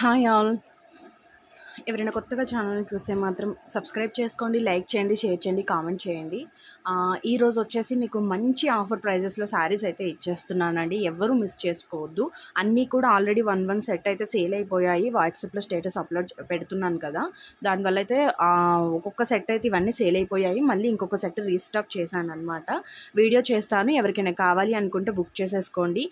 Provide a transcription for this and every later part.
Hi all. ఎవరైనా కొత్తగా ఛానల్ని చూస్తే మాత్రం సబ్స్క్రైబ్ చేసుకోండి, లైక్ చేయండి, షేర్ చేయండి, కామెంట్ చేయండి. ఈరోజు వచ్చేసి మీకు మంచి ఆఫర్ ప్రైజెస్లో శారీస్ అయితే ఇచ్చేస్తున్నానండి. ఎవరు మిస్ చేసుకోవద్దు. అన్నీ కూడా ఆల్రెడీ వన్ సెట్ అయితే సేల్ అయిపోయాయి. వాట్సాప్లో స్టేటస్ అప్లోడ్ పెడుతున్నాను కదా, దానివల్ల అయితే ఒక్కొక్క సెట్ అయితే ఇవన్నీ సేల్ అయిపోయాయి. మళ్ళీ ఇంకొక సెట్ రీస్టాక్ చేశాను అనమాట. వీడియో చేస్తాను, ఎవరికైనా కావాలి అనుకుంటే బుక్ చేసేసుకోండి.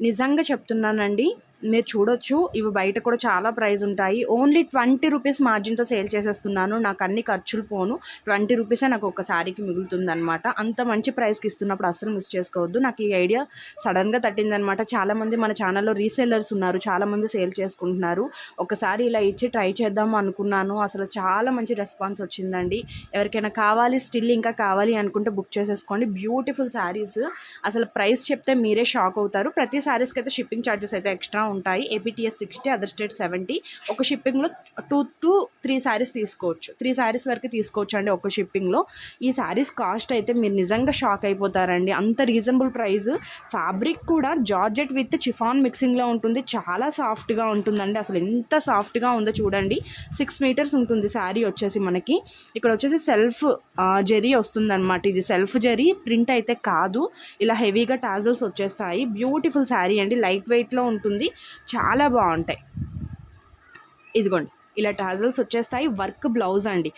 నిజంగా చెప్తున్నానండి, మీరు చూడొచ్చు, ఇవి బయట కూడా చాలా ప్రైస్ ఉంటాయి. ఓన్లీ 20 రూపీస్ మార్జిన్తో సేల్ చేసేస్తున్నాను. నాకు అన్ని ఖర్చులు పోను, 20 రూపీసే నాకు ఒక శారీకి మిగులుతుంది అనమాట. అంత మంచి ప్రైస్కి ఇస్తున్నప్పుడు అస్సలు మిస్ చేసుకోవద్దు. నాకు ఈ ఐడియా సడన్గా తట్టిందనమాట. చాలామంది మన ఛానల్లో రీసేలర్స్ ఉన్నారు, చాలామంది సేల్ చేసుకుంటున్నారు. ఒకసారి ఇలా ఇచ్చి ట్రై చేద్దాము అనుకున్నాను. అసలు చాలా మంచి రెస్పాన్స్ వచ్చిందండి. ఎవరికైనా కావాలి, స్టిల్ ఇంకా కావాలి అనుకుంటే బుక్ చేసేసుకోండి. బ్యూటిఫుల్ శారీస్, అసలు ప్రైస్ చెప్తే మీరే షాక్ అవుతారు. ప్రతి శారీస్కి అయితే షిప్పింగ్ ఛార్జెస్ అయితే ఎక్స్ట్రా ఉంటాయి. APTS 60, other state 70. ఒక షిప్పింగ్లో 2 to 3 శారీస్ తీసుకోవచ్చు. 3 శారీస్ వరకు తీసుకోవచ్చు అండి ఒక షిప్పింగ్లో. ఈ శారీస్ కాస్ట్ అయితే మీరు నిజంగా షాక్ అయిపోతారండి. అంత రీజనబుల్ ప్రైస్. ఫ్యాబ్రిక్ కూడా జార్జెట్ విత్ చిఫాన్ మిక్సింగ్లో ఉంటుంది. చాలా సాఫ్ట్గా ఉంటుందండి. అసలు ఎంత సాఫ్ట్గా ఉందో చూడండి. 6 మీటర్స్ ఉంటుంది శారీ వచ్చేసి. మనకి ఇక్కడ వచ్చేసి సెల్ఫ్ జరీ వస్తుందన్నమాట. ఇది సెల్ఫ్ జరీ ప్రింట్ అయితే కాదు. ఇలా హెవీగా టాజల్స్ వచ్చేస్తాయి. బ్యూటిఫుల్ శారీ అండి. లైట్ వెయిట్లో ఉంటుంది. చాలా బాగుంటాయి. ఇదిగోండి, ఇలా టాజల్స్ వచ్చేస్తాయి. వర్క్ బ్లౌజ్ అండి.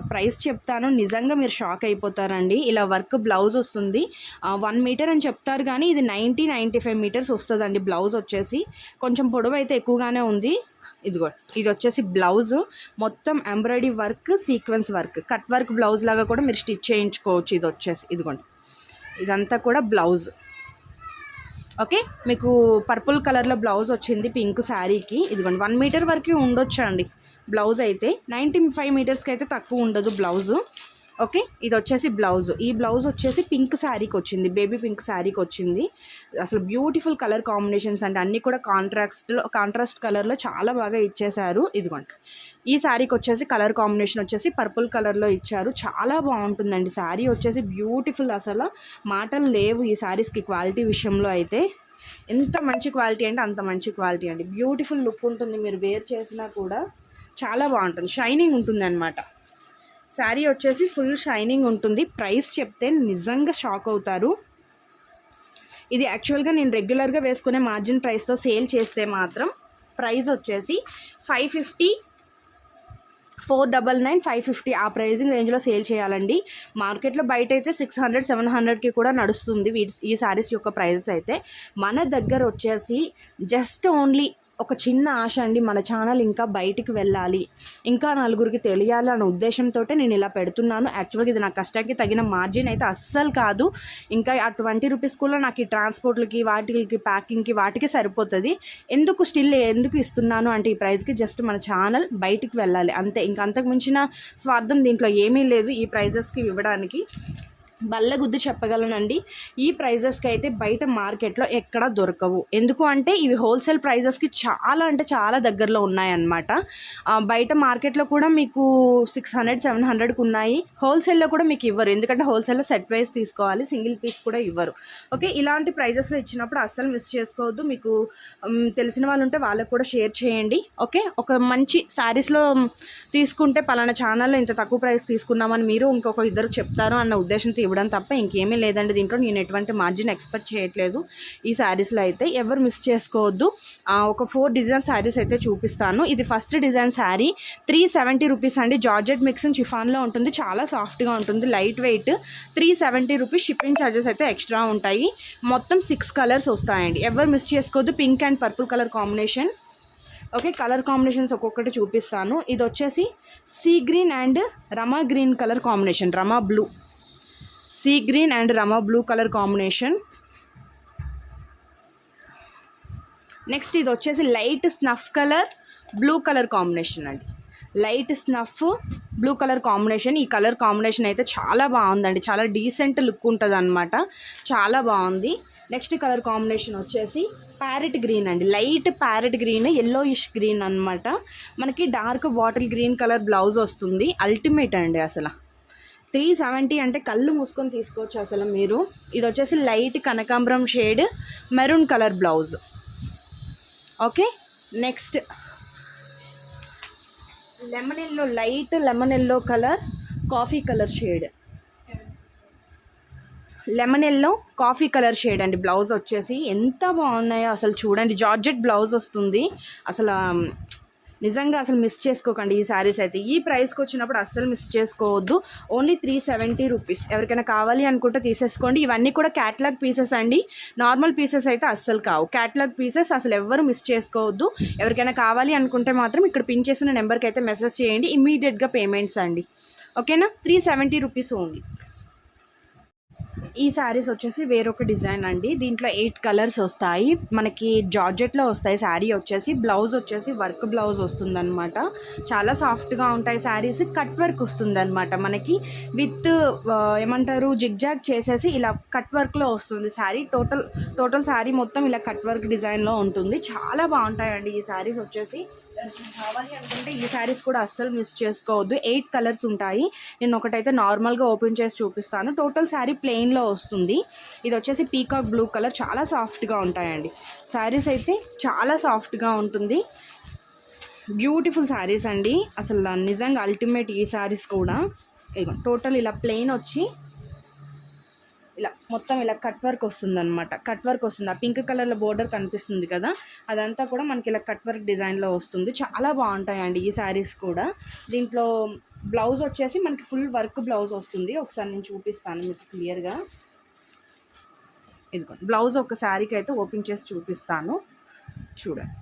ప్రైస్ చెప్తాను, నిజంగా మీరు షాక్ అయిపోతారండి. ఇలా వర్క్ బ్లౌజ్ వస్తుంది. 1 మీటర్ అని చెప్తారు కానీ ఇది 90-95 మీటర్స్ వస్తుందండి. బ్లౌజ్ వచ్చేసి కొంచెం పొడవు అయితే ఎక్కువగానే ఉంది. ఇదిగో, ఇది వచ్చేసి బ్లౌజ్. మొత్తం embroidery work, sequence work, cut work blouse లాగా కూడా మీరు స్టిచ్ చేయించుకోవచ్చు. ఇది వచ్చేసి ఇదిగోండి, ఇదంతా కూడా బ్లౌజ్. ఓకే, మీకు పర్పుల్ కలర్లో బ్లౌజ్ వచ్చింది పింక్ శారీకి. ఇదిగోండి, 1 మీటర్ వరకు ఉండొచ్చు అండి బ్లౌజ్ అయితే. 95 మీటర్స్కి అయితే తక్కువ ఉండదు బ్లౌజు. ఓకే, ఇది వచ్చేసి బ్లౌజ్. ఈ బ్లౌజ్ వచ్చేసి పింక్ శారీకి వచ్చింది, బేబీ పింక్ శారీకి వచ్చింది. అసలు బ్యూటిఫుల్ కలర్ కాంబినేషన్స్ అండి. అన్నీ కూడా కాంట్రాస్ట్ కలర్లో చాలా బాగా ఇచ్చేశారు. ఇదిగోండి, ఈ శారీకి వచ్చేసి కలర్ కాంబినేషన్ వచ్చేసి పర్పుల్ కలర్లో ఇచ్చారు. చాలా బాగుంటుందండి శారీ వచ్చేసి. బ్యూటిఫుల్, అసలు మాటలు లేవు ఈ శారీస్కి క్వాలిటీ విషయంలో అయితే. ఎంత మంచి క్వాలిటీ అంటే అంత మంచి క్వాలిటీ అండి. బ్యూటిఫుల్ లుక్ ఉంటుంది. మీరు వేర్ చేసినా కూడా చాలా బాగుంటుంది. షైనింగ్ ఉంటుంది అనమాట. శారీ వచ్చేసి ఫుల్ షైనింగ్ ఉంటుంది. ప్రైస్ చెప్తే నిజంగా షాక్ అవుతారు. ఇది యాక్చువల్గా నేను రెగ్యులర్గా వేసుకునే మార్జిన్ ప్రైస్తో సేల్ చేస్తే మాత్రం ప్రైస్ వచ్చేసి 550, 499, 550 ఆ ప్రైజింగ్ రేంజ్లో సేల్ చేయాలండి. మార్కెట్లో బయట అయితే 600, 700కి కూడా నడుస్తుంది ఈ శారీస్ యొక్క ప్రైజెస్ అయితే. మన దగ్గర వచ్చేసి జస్ట్ ఓన్లీ ఒక చిన్న ఆశ అండి, మన ఛానల్ ఇంకా బయటికి వెళ్ళాలి, ఇంకా నలుగురికి తెలియాలి అనే ఉద్దేశంతో నేను ఇలా పెడుతున్నాను. యాక్చువల్గా ఇది నా కష్టానికి తగిన మార్జిన్ అయితే అస్సలు కాదు. ఇంకా ఆ 20 రూపీస్ కూడా నాకు ఈ ట్రాన్స్పోర్ట్లకి, వాటికి, ప్యాకింగ్కి, వాటికి సరిపోతుంది. ఎందుకు ఇస్తున్నాను అంటే ఈ ప్రైస్కి జస్ట్ మన ఛానల్ బయటికి వెళ్ళాలి అంతే. ఇంకా అంతకు మించిన స్వార్థం దీంట్లో ఏమీ లేదు ఈ ప్రైజెస్కి ఇవ్వడానికి. బల్లగుద్ది చెప్పగలనండి, ఈ ప్రైజెస్కి అయితే బయట మార్కెట్లో ఎక్కడా దొరకవు. ఎందుకు అంటే ఇవి హోల్సేల్ ప్రైజెస్కి చాలా అంటే చాలా దగ్గరలో ఉన్నాయన్నమాట. బయట మార్కెట్లో కూడా మీకు 600, 700కి ఉన్నాయి. హోల్సేల్లో కూడా మీకు ఇవ్వరు, ఎందుకంటే హోల్సేల్లో సెట్ వైజ్ తీసుకోవాలి, సింగిల్ పీస్ కూడా ఇవ్వరు. ఓకే, ఇలాంటి ప్రైజెస్లో ఇచ్చినప్పుడు అస్సలు మిస్ చేసుకోవద్దు. మీకు తెలిసిన వాళ్ళు ఉంటే వాళ్ళకు కూడా షేర్ చేయండి. ఓకే, ఒక మంచి శారీస్లో తీసుకుంటే పలానా ఛానల్లో ఇంత తక్కువ ప్రైస్ తీసుకున్నామని మీరు ఇంకొక ఇద్దరు చెప్తారు అన్న ఉద్దేశంతో ఇవ్వడం తప్ప ఇంకేమీ లేదండి. దీంట్లో నేను ఎటువంటి మార్జిన్ ఎక్స్పెక్ట్ చేయట్లేదు ఈ శారీస్లో అయితే. ఎవరు మిస్ చేసుకోవద్దు. ఒక 4 డిజైన్ శారీస్ అయితే చూపిస్తాను. ఇది ఫస్ట్ డిజైన్ శారీ 370 రూపీస్ అండి. జార్జెట్ మిక్సింగ్ చిఫాన్లో ఉంటుంది. చాలా సాఫ్ట్గా ఉంటుంది, light weight. 370 rupees. Shipping charges అయితే ఎక్స్ట్రా ఉంటాయి. మొత్తం 6 కలర్స్ వస్తాయండి. ఎవరు మిస్ చేసుకోవద్దు. Pink and purple colour combination. Okay, colour combinations ఒక్కొక్కటి చూపిస్తాను. ఇది వచ్చేసి sea green and Rama green colour combination, Rama blue, sea green and Rama blue colour combination. Next ఇది వచ్చేసి light snuff colour, blue colour combination అండి. Light snuff, blue colour combination. ఈ colour combination అయితే చాలా బాగుందండి. చాలా డీసెంట్ లుక్ ఉంటుంది అనమాట. చాలా బాగుంది. నెక్స్ట్ కలర్ కాంబినేషన్ వచ్చేసి ప్యారెట్ గ్రీన్ అండి. Light parrot green, yellowish green అనమాట. మనకి dark bottle green colour blouse వస్తుంది. అల్టిమేట్ అండి అసలు. 370 అంటే కళ్ళు మూసుకొని తీసుకోవచ్చు అసలు మీరు. ఇది వచ్చేసి లైట్ కనకాంబరం shade, maroon colour blouse. Okay, next lemon yellow, light lemon yellow colour, coffee colour shade, lemon yellow coffee colour shade అండి. బ్లౌజ్ వచ్చేసి ఎంత బాగున్నాయో అసలు చూడండి. జార్జెట్ బ్లౌజ్ వస్తుంది. అసలు నిజంగా అసలు మిస్ చేసుకోకండి ఈ శారీస్ అయితే. ఈ ప్రైస్కి వచ్చినప్పుడు అస్సలు మిస్ చేసుకోవద్దు. Only 370 rupees. ఎవరికైనా కావాలి అనుకుంటే తీసేసుకోండి. ఇవన్నీ కూడా క్యాటలాగ్ పీసెస్ అండి, నార్మల్ పీసెస్ అయితే అస్సలు కావు. క్యాటలాగ్ పీసెస్ అసలు ఎవ్వరు మిస్ చేసుకోవద్దు. ఎవరికైనా కావాలి అనుకుంటే మాత్రం ఇక్కడ పిన్ చేసిన నెంబర్కి అయితే మెసేజ్ చేయండి. ఇమ్మీడియట్గా పేమెంట్స్ అండి. ఓకేనా? 370 రూపీస్ ఓన్లీ. ఈ శారీస్ వచ్చేసి వేరొక డిజైన్ అండి. దీంట్లో 8 కలర్స్ వస్తాయి మనకి. జార్జెట్లో వస్తాయి. శారీ వచ్చేసి బ్లౌజ్ వచ్చేసి వర్క్ బ్లౌజ్ వస్తుందన్నమాట. చాలా సాఫ్ట్గా ఉంటాయి శారీస్. కట్ వర్క్ వస్తుందన్నమాట మనకి. విత్ ఏమంటారు, జిగ్జాగ్ చేసేసి ఇలా కట్ వర్క్లో వస్తుంది శారీ. టోటల్ శారీ మొత్తం ఇలా కట్ వర్క్ డిజైన్లో ఉంటుంది. చాలా బాగుంటాయండి ఈ శారీస్ వచ్చేసి. కావాలి అనుకుంటే ఈ శారీస్ కూడా అస్సలు మిస్ చేసుకోవద్దు. 8 కలర్స్ ఉంటాయి. నేను ఒకటైతే నార్మల్గా ఓపెన్ చేసి చూపిస్తాను. టోటల్ శారీ ప్లెయిన్లో వస్తుంది. ఇది వచ్చేసి పీకాక్ బ్లూ కలర్. చాలా సాఫ్ట్గా ఉంటాయండి శారీస్ అయితే. చాలా సాఫ్ట్గా ఉంటుంది. బ్యూటిఫుల్ శారీస్ అండి అసలు. నిజంగా అల్టిమేట్ ఈ శారీస్ కూడా. టోటల్ ఇలా ప్లెయిన్ వచ్చి ఇలా మొత్తం ఇలా కట్ వర్క్ వస్తుంది అనమాట. కట్ వర్క్ వస్తుంది. ఆ పింక్ కలర్లో బోర్డర్ కనిపిస్తుంది కదా, అదంతా కూడా మనకి ఇలా కట్ వర్క్ డిజైన్లో వస్తుంది. చాలా బాగుంటాయండి ఈ శారీస్ కూడా. దీంట్లో బ్లౌజ్ వచ్చేసి మనకి ఫుల్ వర్క్ బ్లౌజ్ వస్తుంది. ఒకసారి నేను చూపిస్తాను మీకు క్లియర్గా. ఇదిగోండి బ్లౌజ్ ఒక శారీకి అయితే ఓపెన్ చేసి చూపిస్తాను చూడండి.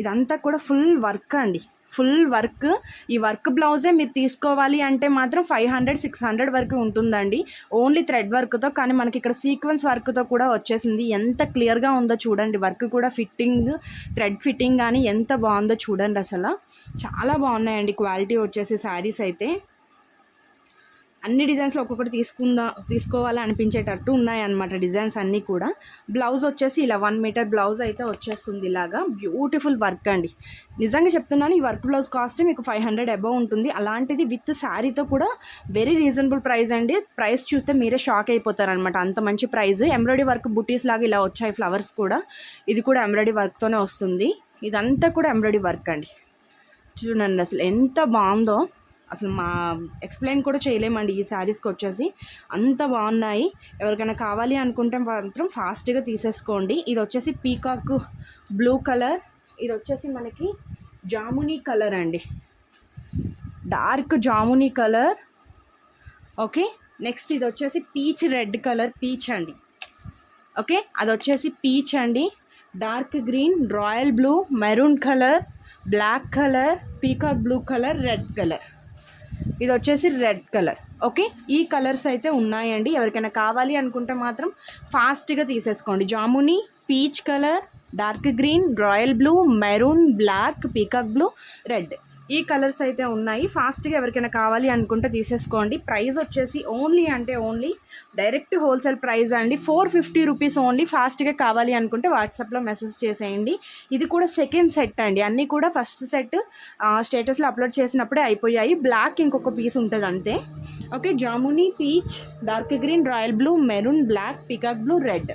ఇదంతా కూడా ఫుల్ వర్క్ అండి, ఫుల్ వర్క్. ఈ వర్క్ బ్లౌజే మీరు తీసుకోవాలి అంటే మాత్రం 500-600 వరకు ఉంటుందండి, ఓన్లీ థ్రెడ్ వర్క్తో. కానీ మనకి ఇక్కడ సీక్వెన్స్ వర్క్తో కూడా వచ్చేసింది. ఎంత క్లియర్గా ఉందో చూడండి. వర్క్ కూడా ఫిట్టింగ్, థ్రెడ్ ఫిట్టింగ్ కానీ ఎంత బాగుందో చూడండి. అసలు చాలా బాగున్నాయండి క్వాలిటీ వచ్చేసి శారీస్ అయితే. అన్ని డిజైన్స్లో ఒక్కొక్కటి తీసుకోవాలి అనిపించేటట్టు ఉన్నాయన్నమాట డిజైన్స్ అన్నీ కూడా. బ్లౌజ్ వచ్చేసి ఇలా 1 మీటర్ బ్లౌజ్ అయితే వచ్చేస్తుంది. ఇలాగా బ్యూటిఫుల్ వర్క్ అండి. నిజంగా చెప్తున్నాను, ఈ వర్క్ బ్లౌజ్ కాస్ట్ మీకు 500 అబవ్ ఉంటుంది. అలాంటిది విత్ శారీతో కూడా వెరీ రీజనబుల్ ప్రైస్ అండి. ప్రైస్ చూస్తే మీరే షాక్ అయిపోతారనమాట, అంత మంచి ప్రైస్. ఎంబ్రాయిడరీ వర్క్ బుటీస్ లాగా ఇలా వచ్చాయి ఫ్లవర్స్ కూడా. ఇది కూడా ఎంబ్రాయిడరీ వర్క్తోనే వస్తుంది. ఇదంతా కూడా ఎంబ్రాయిడరీ వర్క్ అండి. చూడండి అసలు ఎంత బాగుందో. అసలు మా ఎక్స్ప్లెయిన్ కూడా చేయలేమండి ఈ శారీస్కి వచ్చేసి, అంత బాగున్నాయి. ఎవరికైనా కావాలి అనుకుంటే మాత్రం ఫాస్ట్గా తీసేసుకోండి. ఇది వచ్చేసి పీకాక్ బ్లూ కలర్. ఇది వచ్చేసి మనకి జామునీ కలర్ అండి, డార్క్ జామునీ కలర్. ఓకే, నెక్స్ట్ ఇది వచ్చేసి పీచ్ రెడ్ కలర్, పీచ్ అండి. ఓకే, అది వచ్చేసి పీచ్ అండి. Dark green, royal blue, maroon colour, black colour, peacock blue colour, red colour. ఇది వచ్చేసి రెడ్ కలర్. ఓకే, ఈ కలర్స్ అయితే ఉన్నాయండి. ఎవరికైనా కావాలి అనుకుంటే మాత్రం ఫాస్ట్గా తీసేసుకోండి. జామునీ, peach colour, dark green, royal blue, maroon, black, peacock blue, red, ఈ కలర్స్ అయితే ఉన్నాయి. ఫాస్ట్గా ఎవరికైనా కావాలి అనుకుంటే తీసేసుకోండి. ప్రైస్ వచ్చేసి ఓన్లీ డైరెక్ట్ హోల్సేల్ ప్రైస్ అండి, 450 రూపీస్ ఓన్లీ. ఫాస్ట్గా కావాలి అనుకుంటే వాట్సాప్లో మెసేజ్ చేసేయండి. ఇది కూడా సెకండ్ సెట్ అండి. అన్నీ కూడా ఫస్ట్ సెట్ స్టేటస్లో అప్లోడ్ చేసినప్పుడే అయిపోయాయి. బ్లాక్ ఇంకొక పీస్ ఉంటుంది అంతే. ఓకే, జామునీ, peach, dark green, royal blue, maroon, black, peacock blue, red.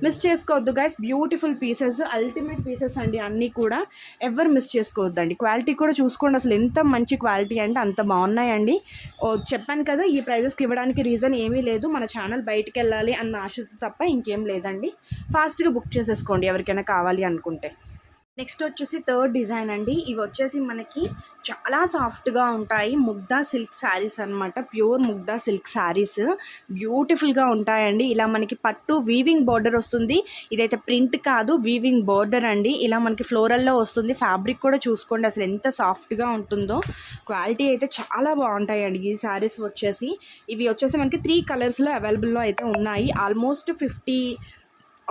Miss చేసుకోవద్దు guys. Beautiful pieces, ultimate pieces అండి అన్నీ కూడా. ఎవరు మిస్ చేసుకోవద్దండి. క్వాలిటీ కూడా చూసుకోండి. అసలు ఎంత మంచి క్వాలిటీ అంటే అంత బాగున్నాయండి. చెప్పాను కదా, ఈ ప్రైజెస్కి ఇవ్వడానికి రీజన్ ఏమీ లేదు. మన ఛానల్ బయటికి వెళ్ళాలి అన్న ఆశతో తప్ప ఇంకేం లేదండి. ఫాస్ట్గా బుక్ చేసేసుకోండి ఎవరికైనా కావాలి అనుకుంటే. నెక్స్ట్ వచ్చేసి థర్డ్ డిజైన్ అండి. ఇవి వచ్చేసి మనకి చాలా సాఫ్ట్గా ఉంటాయి. ముగ్దా సిల్క్ శారీస్ అనమాట. ప్యూర్ ముగ్దా సిల్క్ శారీస్ బ్యూటిఫుల్గా ఉంటాయండి. ఇలా మనకి పట్టు వీవింగ్ బార్డర్ వస్తుంది. ఇదైతే ప్రింట్ కాదు, వీవింగ్ బార్డర్ అండి. ఇలా మనకి ఫ్లోరల్లో వస్తుంది. ఫ్యాబ్రిక్ కూడా చూసుకోండి అసలు ఎంత సాఫ్ట్గా ఉంటుందో. క్వాలిటీ అయితే చాలా బాగుంటాయండి ఈ శారీస్ వచ్చేసి. ఇవి వచ్చేసి మనకి 3 కలర్స్లో అవైలబుల్లో అయితే ఉన్నాయి. ఆల్మోస్ట్ 50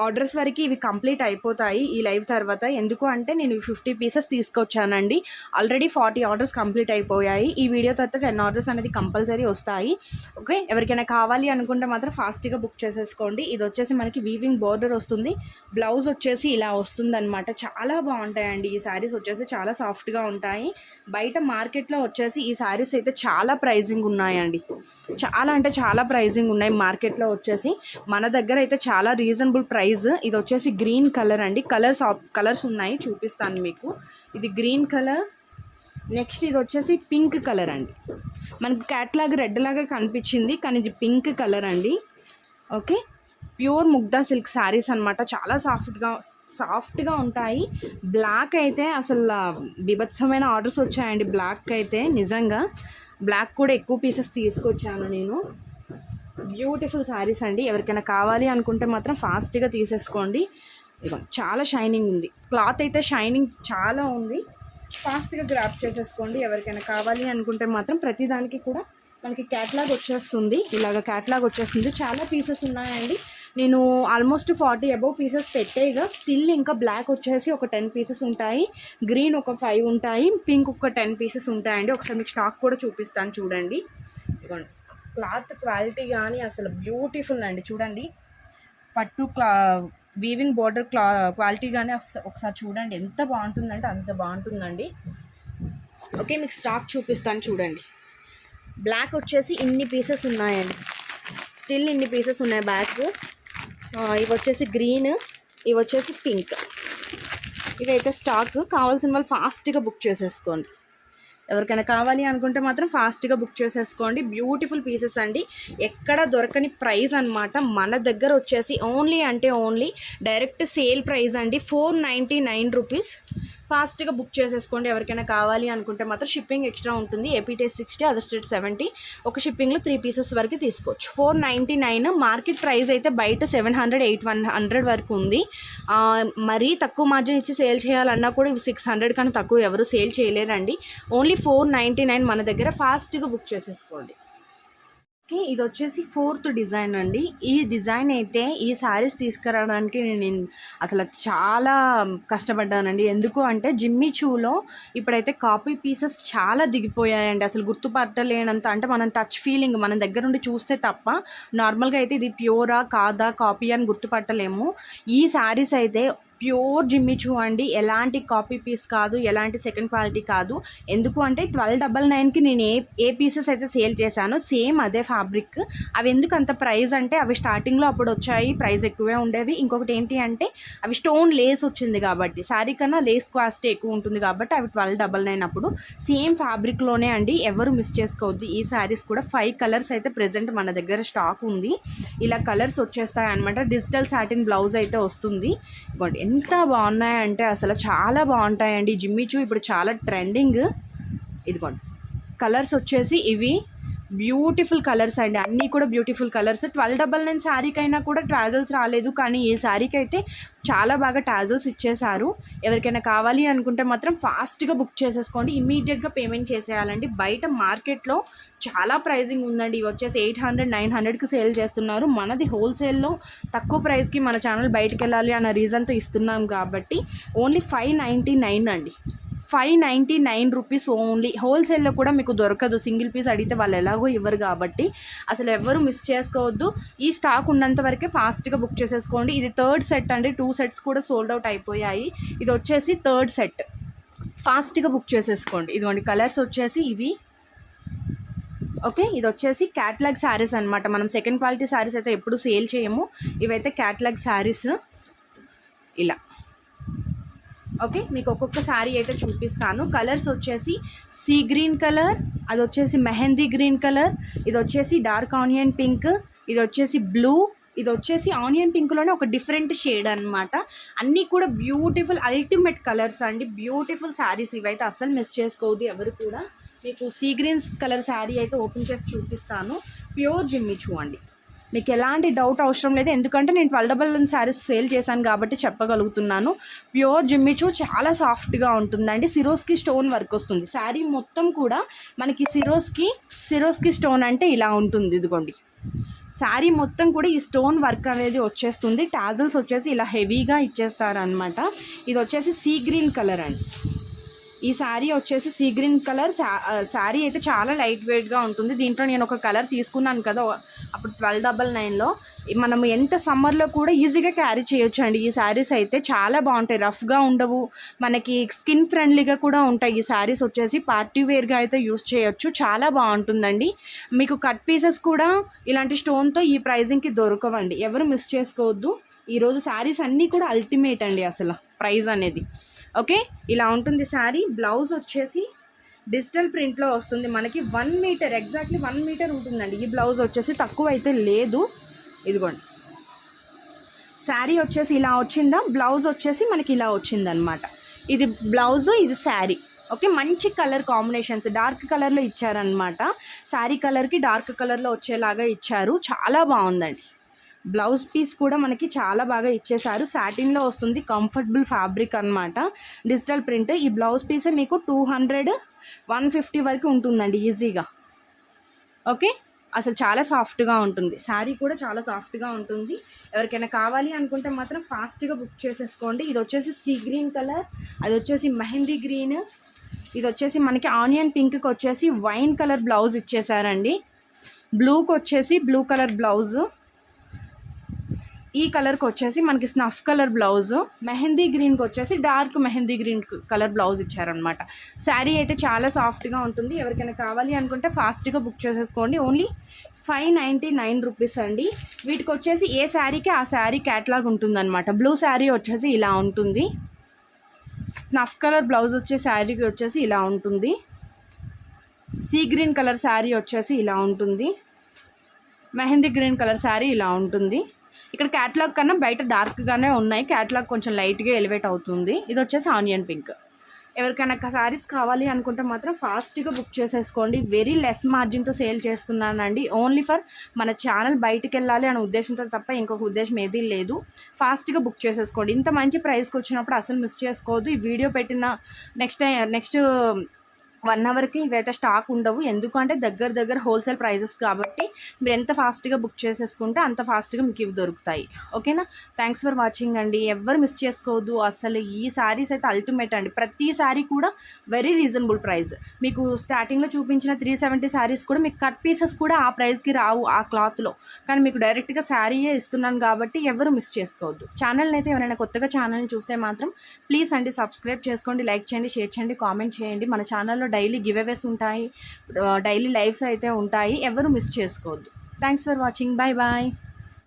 ఆర్డర్స్ వరకు ఇవి కంప్లీట్ అయిపోతాయి ఈ లైవ్ తర్వాత. ఎందుకు అంటే నేను 50 పీసెస్ తీసుకొచ్చానండి. ఆల్రెడీ 40 ఆర్డర్స్ కంప్లీట్ అయిపోయాయి. ఈ వీడియో తర్వాత 10 ఆర్డర్స్ అనేది కంపల్సరీ వస్తాయి. ఓకే, ఎవరికైనా కావాలి అనుకుంటే మాత్రం ఫాస్ట్గా బుక్ చేసేసుకోండి. ఇది వచ్చేసి మనకి వీవింగ్ బోర్డర్ వస్తుంది. బ్లౌజ్ వచ్చేసి ఇలా వస్తుంది అనమాట. చాలా బాగుంటాయండి ఈ శారీస్ వచ్చేసి, చాలా సాఫ్ట్గా ఉంటాయి. బయట మార్కెట్లో వచ్చేసి ఈ శారీస్ అయితే చాలా ప్రైజింగ్ ఉన్నాయండి. చాలా అంటే చాలా ప్రైజింగ్ ఉన్నాయి మార్కెట్లో వచ్చేసి. మన దగ్గర అయితే చాలా రీజనబుల్ ప్రైస్. ఇది వచ్చేసి గ్రీన్ కలర్ అండి. కలర్స్ ఉన్నాయి, చూపిస్తాను మీకు. ఇది గ్రీన్ కలర్, నెక్స్ట్ ఇది వచ్చేసి పింక్ కలర్ అండి. మనకి క్యాట్లాగ్ రెడ్ లాగా కనిపించింది కానీ ఇది పింక్ కలర్ అండి. ఓకే, ప్యూర్ ముగ్ధా సిల్క్ శారీస్ అనమాట. చాలా సాఫ్ట్గా ఉంటాయి. బ్లాక్ అయితే అసలు బీభత్సమైన ఆర్డర్స్ వచ్చాయండి. బ్లాక్ అయితే నిజంగా బ్లాక్ కూడా ఎక్కువ పీసెస్ తీసుకొచ్చాను నేను. బ్యూటిఫుల్ శారీస్ అండి. ఎవరికైనా కావాలి అనుకుంటే మాత్రం ఫాస్ట్గా తీసేసుకోండి. ఇదిగో చాలా షైనింగ్ ఉంది. క్లాత్ అయితే షైనింగ్ చాలా ఉంది. ఫాస్ట్గా గ్రాప్ చేసేసుకోండి. ఎవరికైనా కావాలి అనుకుంటే మాత్రం ప్రతిదానికి కూడా మనకి క్యాట్లాగ్ వచ్చేస్తుంది. ఇలాగ క్యాట్లాగ్ వచ్చేస్తుంది. చాలా పీసెస్ ఉన్నాయండి. నేను ఆల్మోస్ట్ 40 అబౌవ్ పీసెస్ పెట్టేగా స్టిల్ ఇంకా బ్లాక్ వచ్చేసి ఒక 10 పీసెస్ ఉంటాయి, గ్రీన్ ఒక 5 ఉంటాయి, పింక్ ఒక 10 పీసెస్ ఉంటాయండి. ఒకసారి మీకు స్టాక్ కూడా చూపిస్తాను చూడండి. ఇదిగోండి, క్లాత్ క్వాలిటీ కానీ అసలు బ్యూటిఫుల్ అండి. చూడండి, పట్టు వీవింగ్ బోర్డర్ క్వాలిటీ కానీ ఒకసారి చూడండి ఎంత బాగుంటుందంటే అంత బాగుంటుందండి. ఓకే, మీకు స్టాక్ చూపిస్తాను చూడండి. బ్లాక్ వచ్చేసి ఇన్ని పీసెస్ ఉన్నాయండి. స్టిల్ ఇన్ని పీసెస్ ఉన్నాయి. బ్యాక్ ఇవి వచ్చేసి గ్రీన్, ఇవి వచ్చేసి పింక్. ఇవైతే స్టాక్. కావాల్సిన వాళ్ళు ఫాస్ట్గా బుక్ చేసేసుకోండి. ఎవరికైనా కావాలి అనుకుంటే మాత్రం ఫాస్ట్గా బుక్ చేసేసుకోండి. బ్యూటిఫుల్ పీసెస్ అండి. ఎక్కడ దొరకని ప్రైస్ అనమాట. మన దగ్గర వచ్చేసి ఓన్లీ డైరెక్ట్ సేల్ ప్రైస్ అండి, 499 రూపీస్. ఫాస్ట్గా బుక్ చేసేసుకోండి. ఎవరికైనా కావాలి అనుకుంటే మాత్రం షిప్పింగ్ ఎక్స్ట్రా ఉంటుంది. AP state 60, other state 70. ఒక షిప్పింగ్లో 3 పీసెస్ వరకు తీసుకోవచ్చు. 499. మార్కెట్ ప్రైస్ అయితే బయట 700, 800 వరకు ఉంది. మరీ తక్కువ మార్జిన్ ఇచ్చి సేల్ చేయాలన్నా కూడా ఇవి 600 కన్నా తక్కువ ఎవరు సేల్ చేయలేరండి. ఓన్లీ 499 మన దగ్గర. ఫాస్ట్గా బుక్ చేసేసుకోండి. ఓకే, ఇది వచ్చేసి 4th డిజైన్ అండి. ఈ డిజైన్ అయితే ఈ శారీస్ తీసుకురావడానికి నేను అసలు చాలా కష్టపడ్డానండి. ఎందుకు అంటే జిమ్మీ చూలో ఇప్పుడైతే కాపీ పీసెస్ చాలా దిగిపోయాయండి. అసలు గుర్తుపట్టలేనంత, అంటే మనం టచ్ ఫీలింగ్ మన దగ్గర నుండి చూస్తే తప్ప నార్మల్గా అయితే ఇది ప్యూరా కాదా కాపీ అని గుర్తుపట్టలేము. ఈ శారీస్ అయితే ప్యూర్ జిమ్మిచూ అండి. ఎలాంటి కాపీ పీస్ కాదు, ఎలాంటి సెకండ్ క్వాలిటీ కాదు. ఎందుకు అంటే 1299కి నేను ఏ పీసెస్ అయితే సేల్ చేశానో సేమ్ అదే ఫ్యాబ్రిక్. అవి ఎందుకు అంత ప్రైస్ అంటే అవి స్టార్టింగ్లో అప్పుడు వచ్చాయి, ప్రైస్ ఎక్కువే ఉండేవి. ఇంకొకటి ఏంటి అంటే అవి స్టోన్ లేస్ వచ్చింది కాబట్టి, శారీ కన్నా లేస్ కాస్ట్ ఎక్కువ ఉంటుంది కాబట్టి అవి 1299 అప్పుడు. సేమ్ ఫ్యాబ్రిక్లోనే అండి, ఎవరు మిస్ చేసుకోవద్దు. ఈ శారీస్ కూడా 5 కలర్స్ అయితే ప్రెజెంట్ మన దగ్గర స్టాక్ ఉంది. ఇలా కలర్స్ వచ్చేస్తాయి అనమాట. డిజిటల్ సాటిన్ బ్లౌజ్ అయితే వస్తుంది. బట్ ఎంత బాగున్నాయంటే అసలు చాలా బాగుంటాయండి. జిమ్మిచూ ఇప్పుడు చాలా ట్రెండింగ్. ఇదిగోండి, కలర్స్ వచ్చేసి ఇవి బ్యూటిఫుల్ కలర్స్ అండి. అన్నీ కూడా బ్యూటిఫుల్ కలర్స్. 1299 శారీకైనా కూడా ట్రాజల్స్ రాలేదు, కానీ ఈ శారీకి అయితే చాలా బాగా ట్రాజల్స్ ఇచ్చేశారు. ఎవరికైనా కావాలి అనుకుంటే మాత్రం ఫాస్ట్గా బుక్ చేసేసుకోండి. ఇమీడియట్గా పేమెంట్ చేసేయాలండి. బయట మార్కెట్లో చాలా ప్రైజింగ్ ఉందండి. ఇవి వచ్చేసి 800, 900కి సేల్ చేస్తున్నారు. మనది హోల్సేల్లో తక్కువ ప్రైస్కి మన ఛానల్ బయటకు వెళ్ళాలి అన్న రీజన్తో ఇస్తున్నాం కాబట్టి ఓన్లీ 599 అండి. 599 రూపీస్ ఓన్లీ. హోల్సేల్లో కూడా మీకు దొరకదు. సింగిల్ పీస్ అడిగితే వాళ్ళు ఎలాగో ఇవ్వరు కాబట్టి అసలు ఎవరు మిస్ చేసుకోవద్దు. ఈ స్టాక్ ఉన్నంత వరకే ఫాస్ట్గా బుక్ చేసేసుకోండి. ఇది 3rd సెట్ అండి. 2 సెట్స్ కూడా సోల్డ్ అవుట్ అయిపోయాయి. ఇది వచ్చేసి 3rd సెట్. ఫాస్ట్గా బుక్ చేసేసుకోండి. ఇదిగోండి, కలర్స్ వచ్చేసి ఇవి. ఓకే, ఇది వచ్చేసి క్యాట్లాగ్ శారీస్ అనమాట. మనం సెకండ్ క్వాలిటీ శారీస్ అయితే ఎప్పుడు సేల్ చేయము. ఇవైతే క్యాట్లాగ్ శారీస్. ఇలా ఓకే, మీకు ఒక్కొక్క శారీ అయితే చూపిస్తాను. కలర్స్ వచ్చేసి సీ గ్రీన్ కలర్, అది వచ్చేసి మెహందీ గ్రీన్ కలర్, ఇది వచ్చేసి డార్క్ ఆనియన్ పింక్, ఇది వచ్చేసి బ్లూ, ఇది వచ్చేసి ఆనియన్ పింక్లోనే ఒక డిఫరెంట్ షేడ్ అనమాట. అన్నీ కూడా బ్యూటిఫుల్ అల్టిమేట్ కలర్స్ అండి. బ్యూటిఫుల్ శారీస్ ఇవైతే అస్సలు మిస్ చేసుకోవద్దు ఎవరు కూడా. మీకు సీ గ్రీన్ కలర్ శారీ అయితే ఓపెన్ చేసి చూపిస్తాను. ప్యూర్ జిమ్మిచూ అండి. మీకు ఎలాంటి డౌట్ అవసరం లేదు, ఎందుకంటే నేను 1299 శారీస్ సేల్ చేశాను కాబట్టి చెప్పగలుగుతున్నాను. ప్యూర్ జిమ్మిచూ చాలా సాఫ్ట్గా ఉంటుందండి. సిరోస్కి స్టోన్ వర్క్ వస్తుంది. శారీ మొత్తం కూడా మనకి సిరోస్కి స్టోన్ అంటే ఇలా ఉంటుంది. ఇదిగోండి, శారీ మొత్తం కూడా ఈ స్టోన్ వర్క్ అనేది వచ్చేస్తుంది. టాజల్స్ వచ్చేసి ఇలా హెవీగా ఇచ్చేస్తారనమాట. ఇది వచ్చేసి సీ గ్రీన్ కలర్ అండి. ఈ శారీ వచ్చేసి సీ గ్రీన్ కలర్. శారీ అయితే చాలా లైట్ వెయిట్గా ఉంటుంది. దీంట్లో నేను ఒక కలర్ తీసుకున్నాను కదా అప్పుడు 1299లో. మనం ఎంత సమ్మర్లో కూడా ఈజీగా క్యారీ చేయొచ్చు అండి. ఈ శారీస్ అయితే చాలా బాగుంటాయి. రఫ్గా ఉండవు, మనకి స్కిన్ ఫ్రెండ్లీగా కూడా ఉంటాయి. ఈ శారీస్ వచ్చేసి పార్టీ వేర్గా అయితే యూస్ చేయొచ్చు. చాలా బాగుంటుందండి. మీకు కట్ పీసెస్ కూడా ఇలాంటి స్టోన్తో ఈ ప్రైజింగ్కి దొరకవండి. ఎవరు మిస్ చేసుకోవద్దు. ఈరోజు శారీస్ అన్నీ కూడా అల్టిమేట్ అండి అసలు ప్రైస్ అనేది. ఓకే, ఇలా ఉంటుంది శారీ. బ్లౌజ్ వచ్చేసి డిజిటల్ ప్రింట్లో వస్తుంది మనకి 1 మీటర్, ఎగ్జాక్ట్లీ 1 మీటర్ ఉంటుందండి. ఈ బ్లౌజ్ వచ్చేసి తక్కువ అయితే లేదు. ఇదిగోండి, శారీ వచ్చేసి ఇలా వచ్చిందా, బ్లౌజ్ వచ్చేసి మనకి ఇలా వచ్చిందనమాట. ఇది బ్లౌజ్, ఇది శారీ. ఓకే, మంచి కలర్ కాంబినేషన్స్, డార్క్ కలర్లో ఇచ్చారనమాట. శారీ కలర్కి డార్క్ కలర్లో వచ్చేలాగా ఇచ్చారు, చాలా బాగుందండి. బ్లౌజ్ పీస్ కూడా మనకి చాలా బాగా ఇచ్చేసారు. సాటిన్లో వస్తుంది, కంఫర్టబుల్ ఫ్యాబ్రిక్ అనమాట, డిజిటల్ ప్రింట్. ఈ బ్లౌజ్ పీసే మీకు 200, 150 వరకు ఉంటుందండి ఈజీగా. ఓకే, అసలు చాలా సాఫ్ట్గా ఉంటుంది. శారీ కూడా చాలా సాఫ్ట్గా ఉంటుంది. ఎవరికైనా కావాలి అనుకుంటే మాత్రం ఫాస్ట్గా బుక్ చేసేసుకోండి. ఇది వచ్చేసి సీ గ్రీన్ కలర్, అది వచ్చేసి మెహందీ గ్రీన్, ఇది వచ్చేసి మనకి ఆనియన్ పింక్కి వచ్చేసి వైన్ కలర్ బ్లౌజ్ ఇచ్చేసారండి. బ్లూకి వచ్చేసి బ్లూ కలర్ బ్లౌజు, ఈ కలర్కి వచ్చేసి మనకి స్నఫ్ కలర్ బ్లౌజు, మెహందీ గ్రీన్కి వచ్చేసి dark mehndi green colour blouse ఇచ్చారనమాట. శారీ అయితే చాలా సాఫ్ట్గా ఉంటుంది. ఎవరికైనా కావాలి అనుకుంటే ఫాస్ట్గా బుక్ చేసేసుకోండి. ఓన్లీ 599 రూపీస్ అండి. వీటికి వచ్చేసి ఏ శారీకి ఆ శారీ క్యాటలాగ్ ఉంటుందన్నమాట. బ్లూ శారీ వచ్చేసి ఇలా ఉంటుంది, స్నఫ్ కలర్ బ్లౌజ్ వచ్చే శారీకి వచ్చేసి ఇలా ఉంటుంది, సీ గ్రీన్ కలర్ శారీ వచ్చేసి ఇలా ఉంటుంది, మెహందీ గ్రీన్ కలర్ శారీ ఇలా ఉంటుంది. ఇక్కడ క్యాటలాగ్ కన్నా బయట డార్క్గానే ఉన్నాయి, క్యాటలాగ్ కొంచెం లైట్గా ఎలివేట్ అవుతుంది. ఇది వచ్చేసి ఆనియన్ పింక్. ఎవరికైనా శారీస్ కావాలి అనుకుంటే మాత్రం ఫాస్ట్గా బుక్ చేసేసుకోండి. వెరీ లెస్ మార్జిన్తో సేల్ చేస్తున్నానండి. ఓన్లీ ఫర్ మన ఛానల్ బయటికి వెళ్ళాలి అనే ఉద్దేశంతో తప్ప ఇంకొక ఉద్దేశం ఏదీ లేదు. ఫాస్ట్గా బుక్ చేసేసుకోండి. ఇంత మంచి ప్రైస్కి వచ్చినప్పుడు అసలు మిస్ చేసుకోవద్దు. ఈ వీడియో పెట్టిన నెక్స్ట్ 1 అవర్కి ఇవైతే స్టాక్ ఉండవు. ఎందుకంటే దగ్గర హోల్సేల్ ప్రైజెస్ కాబట్టి మీరు ఎంత ఫాస్ట్గా బుక్ చేసేసుకుంటే అంత ఫాస్ట్గా మీకు ఇవి దొరుకుతాయి. ఓకేనా, థ్యాంక్స్ ఫర్ వాచింగ్ అండి. ఎవ్వరు మిస్ చేసుకోవద్దు. అసలు ఈ శారీస్ అయితే అల్టిమేట్ అండి. ప్రతి శారీ కూడా వెరీ రీజనబుల్ ప్రైస్. మీకు స్టార్టింగ్లో చూపించిన 370 శారీస్ కూడా మీకు కట్ పీసెస్ కూడా ఆ ప్రైస్కి రావు ఆ క్లాత్లో, కానీ మీకు డైరెక్ట్గా శారీయే ఇస్తున్నాను కాబట్టి ఎవరు మిస్ చేసుకోవద్దు. ఛానల్ని అయితే ఎవరైనా కొత్తగా ఛానల్ని చూస్తే మాత్రం ప్లీజ్ అండి సబ్స్క్రైబ్ చేసుకోండి, లైక్ చేయండి, షేర్ చేయండి, కామెంట్ చేయండి. మన ఛానల్లో డైలీ గివ్ అవేస్ ఉంటాయి, డైలీ లైవ్స్ అయితే ఉంటాయి. ఎవరు మిస్ చేసుకోవద్దు. Thanks for watching. Bye bye.